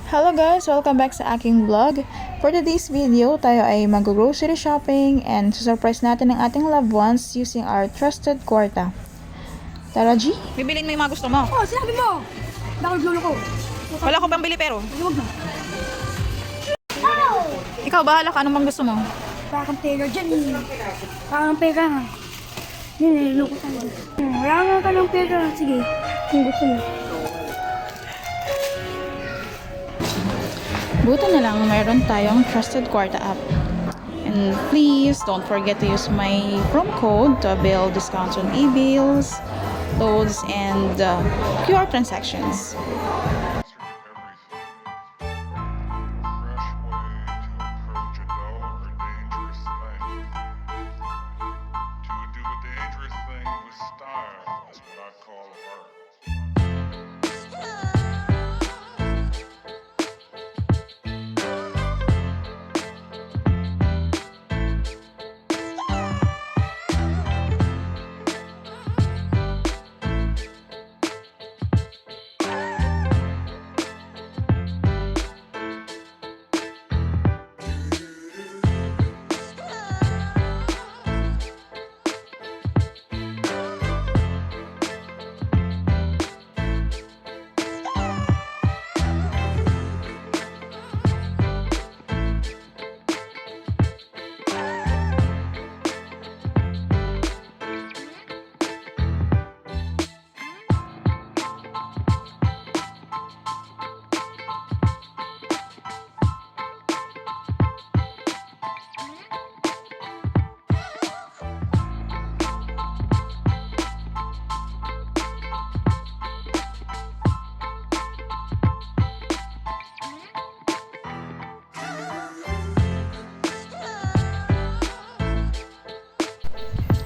Hello guys! Welcome back sa aking vlog. For today's video, tayo ay mag-grocery shopping and surprise natin ang ating loved ones using our trusted kwarta. Tara G, bibilin mo yung mga gusto mo. Oh, sinabi mo! Bakit lolo ko? Wala ko pang bili pero. Huwag na. Ikaw, bahala ka. Anong bang gusto mo? Parang pera dyan eh. Parang pera nga. Hindi, loko tayo. Wala nga ka ng pera. Sige, kung gusto mo. Buti na lang mayroon tayong trusted kwarta app. And please don't forget to use my promo code to avail discounts on e-bills, loads, and QR transactions.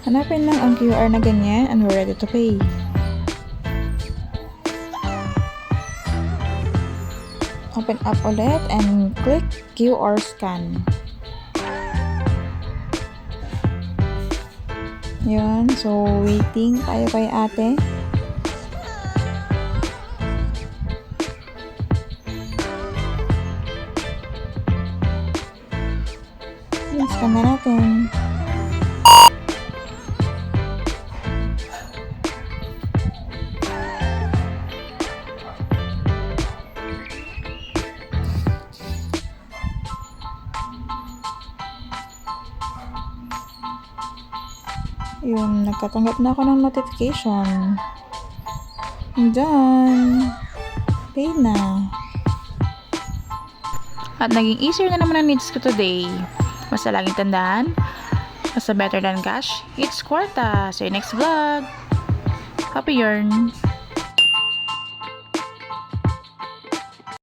Hanapin lang ang QR na ganyan and we're ready to pay. Open up ulit and click QR scan. Yun, so waiting tayo kay ate. Yun, scan na natin. Yun, nagkatanggap na ako ng notification. Done. Pay na. At naging easier na naman ang needs ko today. Basta laging tandaan, basta better than cash, it's kwarta. See you next vlog. Happy yarn!